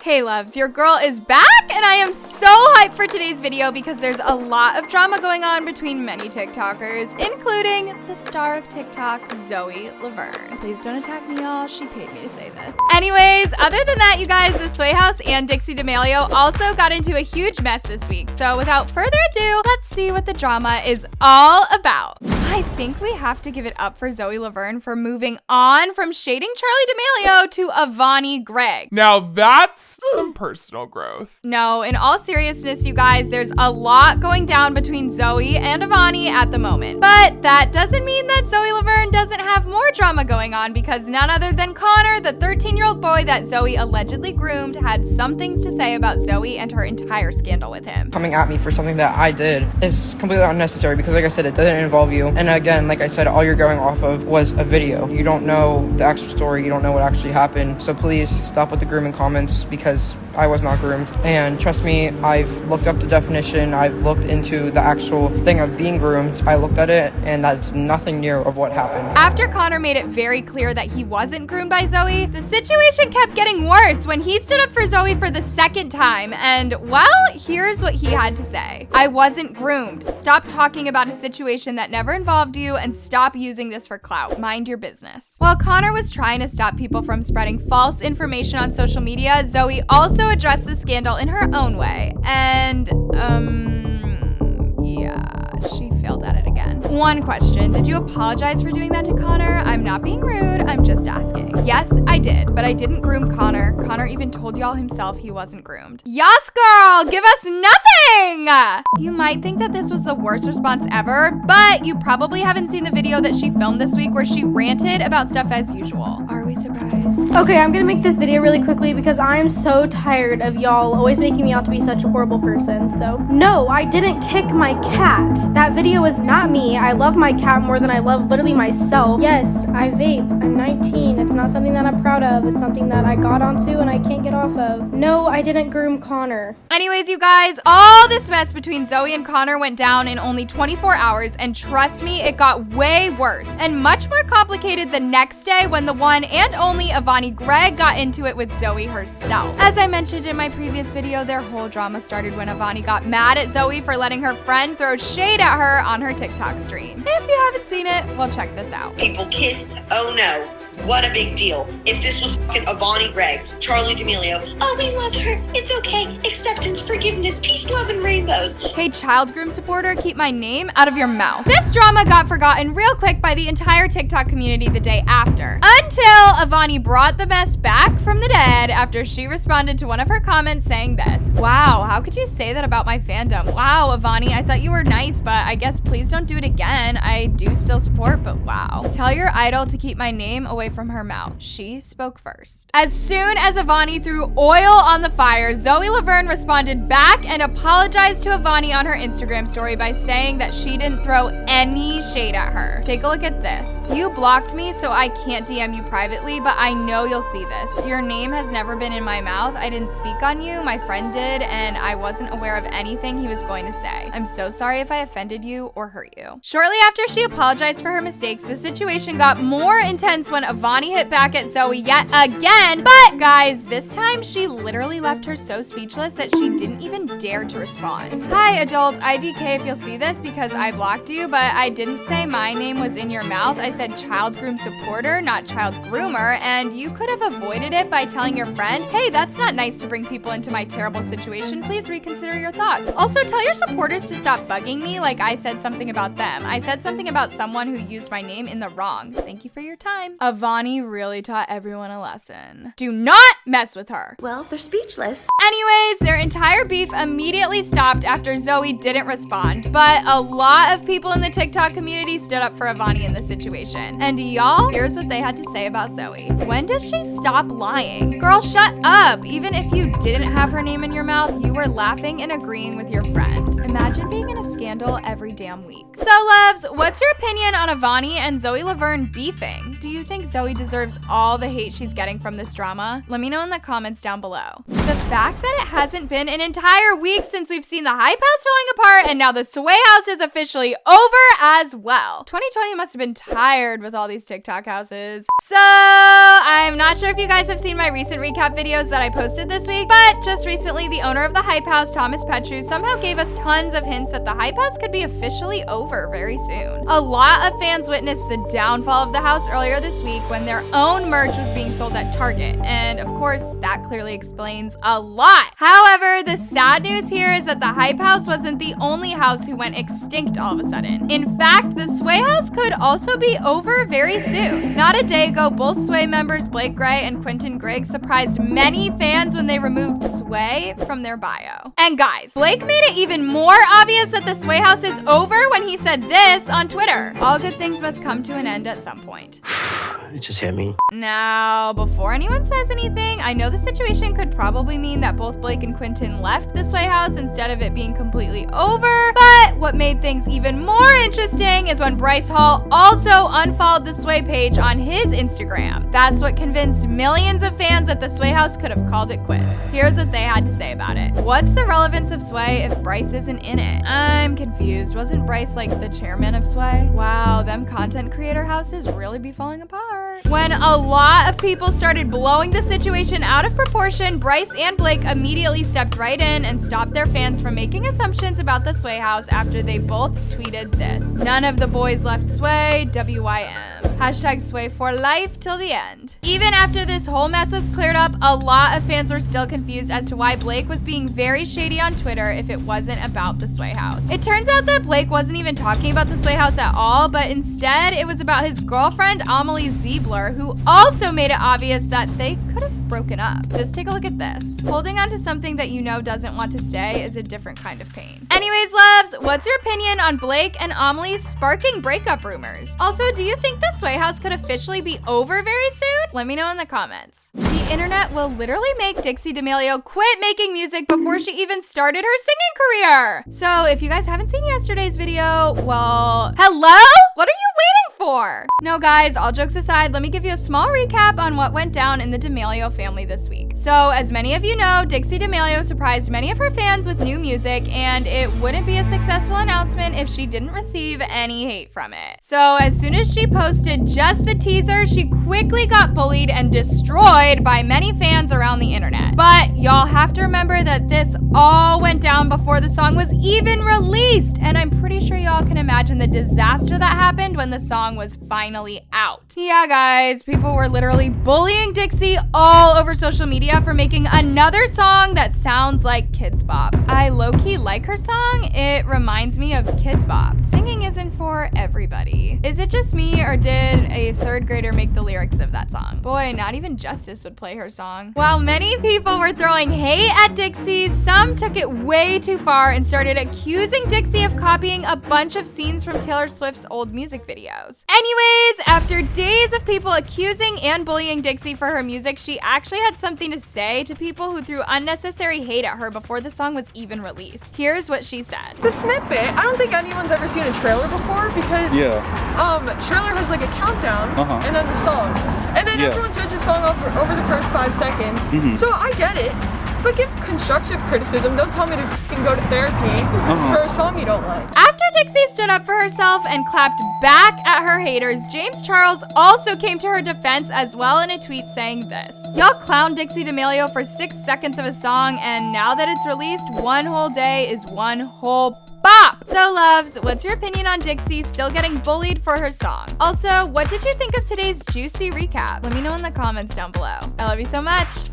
Hey loves, your girl is back and I am so hyped for today's video because there's a lot of drama going on between many TikTokers, including the star of TikTok, Zoe Laverne. Please don't attack me, y'all. She paid me to say this. Anyways, other than that, you guys, the Sway House and Dixie D'Amelio also got into a huge mess this week. So without further ado, let's see what the drama is all about. I think we have to give it up for Zoe Laverne for moving on from shading Charli D'Amelio to Avani Greg. Now that's some personal growth. No, in all seriousness, you guys, there's a lot going down between Zoe and Avani at the moment. But that doesn't mean that Zoe Laverne doesn't have more drama going on, because none other than Connor, the 13-year-old boy that Zoe allegedly groomed, had some things to say about Zoe and her entire scandal with him. Coming at me for something that I did is completely unnecessary because, like I said, it doesn't involve you. And again, like I said, all you're going off of was a video. You don't know the actual story. You don't know what actually happened. So please stop with the grooming comments, because I was not groomed. And trust me, I've looked up the definition. I've looked into the actual thing of being groomed. I looked at it, and that's nothing near of what happened. After Connor made it very clear that he wasn't groomed by Zoe, the situation kept getting worse when he stood up for Zoe for the second time. And, well, here's what he had to say. I wasn't groomed. Stop talking about a situation that never involved you and stop using this for clout. Mind your business. While Connor was trying to stop people from spreading false information on social media, Zoe also addressed the scandal in her own way. And, yeah, she failed at it again. One question, did you apologize for doing that to Connor? I'm not being rude, I'm just asking. Yes, I did, but I didn't groom Connor. Connor even told y'all himself he wasn't groomed. Yes, girl, give us nothing! You might think that this was the worst response ever, but you probably haven't seen the video that she filmed this week where she ranted about stuff as usual. Are we surprised? Okay, I'm gonna make this video really quickly because I am so tired of y'all always making me out to be such a horrible person. So, no, I didn't kick my cat. That video is not me. I love my cat more than I love literally myself. Yes, I vape. I'm 19. It's not something that I'm proud of. It's something that I got onto and I can't get off of. No, I didn't groom Connor. Anyways, you guys, all this mess between Zoe and Connor went down in only 24 hours, and trust me, it got way worse and much more complicated the next day when the one and only Avani Greg got into it with Zoe herself. As I mentioned in my previous video, their whole drama started when Avani got mad at Zoe for letting her friend throw shade at her on her TikTok stream. If you haven't seen it, well, check this out. People kissed. Oh no. What a big deal. If this was fucking Avani Greg, Charli D'Amelio, oh, we love her. It's okay. Acceptance, forgiveness, peace, love, and rainbows. Hey, child groom supporter, keep my name out of your mouth. This drama got forgotten real quick by the entire TikTok community the day after, until Avani brought the mess back from the dead after she responded to one of her comments saying this. Wow, how could you say that about my fandom? Wow, Avani, I thought you were nice, but I guess please don't do it again. I do still support, but wow. Tell your idol to keep my name away from her mouth. She spoke first. As soon as Avani threw oil on the fire, Zoe Laverne responded back and apologized to Avani on her Instagram story by saying that she didn't throw any shade at her. Take a look at this. You blocked me, so I can't DM you privately, but I know you'll see this. Your name has never been in my mouth. I didn't speak on you, my friend did, and I wasn't aware of anything he was going to say. I'm so sorry if I offended you or hurt you. Shortly after she apologized for her mistakes, the situation got more intense when Avani hit back at Zoe yet again, but guys, this time she literally left her so speechless that she didn't even dare to respond. Hi, adult IDK, if you'll see this, because I blocked you, but I didn't say my name was in your mouth. I said child groom supporter, not child groomer, and you could have avoided it by telling your friend, hey, that's not nice to bring people into my terrible situation. Please reconsider your thoughts. Also, tell your supporters to stop bugging me like I said something about them. I said something about someone who used my name in the wrong. Thank you for your time. Avani really taught everyone a lesson. Do not mess with her. Well, they're speechless. Anyways, their entire beef immediately stopped after Zoe didn't respond, but a lot of people in the TikTok community stood up for Avani in this situation. And y'all, here's what they had to say about Zoe. When does she stop lying? Girl, shut up. Even if you didn't have her name in your mouth, you were laughing and agreeing with your friend. Imagine being in a scandal every damn week. So, loves, what's your opinion on Avani and Zoe Laverne beefing? Do you think Zoe deserves all the hate she's getting from this drama? Let me know in the comments down below. The fact that it hasn't been an entire week since we've seen the hype house falling apart and now the Sway house is officially over as well. 2020 must have been tired with all these TikTok houses. So I'm not sure if you guys have seen my recent recap videos that I posted this week, but just recently the owner of the hype house, Thomas Petru, somehow gave us tons of hints that the hype house could be officially over very soon. A lot of fans witnessed the downfall of the house earlier this week when their own merch was being sold at Target, and of course that clearly explains a lot. However, the sad news here is that the hype house wasn't the only house who went extinct all of a sudden. In fact, the Sway house could also be over very soon. Not a day ago, both Sway members Blake Gray and Quentin Griggs surprised many fans when they removed Sway from their bio. And guys, Blake made it even more obvious that the Sway house is over when he said this on Twitter: "All good things must come to an end at some point." It just hit me. Now, before anyone says anything, I know the situation could probably mean that both Blake and Quentin left the Sway house instead of it being completely over, but what made things even more interesting is when Bryce Hall also unfollowed the Sway page on his Instagram. That's what convinced millions of fans that the Sway house could have called it quits. Here's what they had to say about it. What's the relevance of Sway if Bryce isn't in it? I'm confused. Wasn't Bryce like the chairman of Sway? Wow, them content creator houses really be falling apart. When a lot of people started blowing the situation out of proportion, Bryce and Blake immediately stepped right in and stopped their fans from making assumptions about the Sway house after they both tweeted this: "None of the boys left Sway, WYM. Hashtag Sway for life till the end." Even after this whole mess was cleared up, a lot of fans were still confused as to why Blake was being very shady on Twitter if it wasn't about the Sway house. It turns out that Blake wasn't even talking about the Sway house at all, but instead it was about his girlfriend Amelie Ziebler, who also made it obvious that they could have broken up. Just take a look at this. Holding on to something that you know doesn't want to stay is a different kind of pain. Anyways, loves, what's your opinion on Blake and Amelie's sparking breakup rumors? Also, do you think the Sway house could officially be over very soon? Let me know in the comments. The internet will literally make Dixie D'Amelio quit making music before she even started her singing career. So if you guys haven't seen yesterday's video, well, hello? What are you waiting for? No guys, all jokes aside, let me give you a small recap on what went down in the D'Amelio family this week. So as many of you know, Dixie D'Amelio surprised many of her fans with new music, and it wouldn't be a successful announcement if she didn't receive any hate from it. So as soon as she posted just the teaser, she quickly got bullied and destroyed by many fans around the internet. But y'all have to remember that this all went down before the song was even released, and I'm pretty sure y'all can imagine the disaster that happened when the song was finally out. Yeah guys, people were literally bullying Dixie all over social media for making another song that sounds like Kids Bop. I low-key like her song. It reminds me of Kids Bop. Singing isn't for everybody. Is it just me, or did a third grader make the lyrics of that song? Boy, not even Justice would play her song. While many people were throwing hate at Dixie, some took it way too far and started accusing Dixie of copying a bunch of scenes from Taylor Swift's old music videos. Anyways, after days of people accusing and bullying Dixie for her music, she actually had something to say to people who threw unnecessary hate at her before the song was even released. Here's what she said. The snippet, I don't think anyone's ever seen a trailer before because trailer has like a countdown and then the song. And then everyone judges song over the first 5 seconds. So I get it. But give constructive criticism. Don't tell me to f***ing go to therapy for a song you don't like. After Dixie stood up for herself and clapped back at her haters, James Charles also came to her defense as well in a tweet saying this: "Y'all clowned Dixie D'Amelio for 6 seconds of a song, and now that it's released, one whole day is one whole bop." So loves, what's your opinion on Dixie still getting bullied for her song? Also, what did you think of today's juicy recap? Let me know in the comments down below. I love you so much.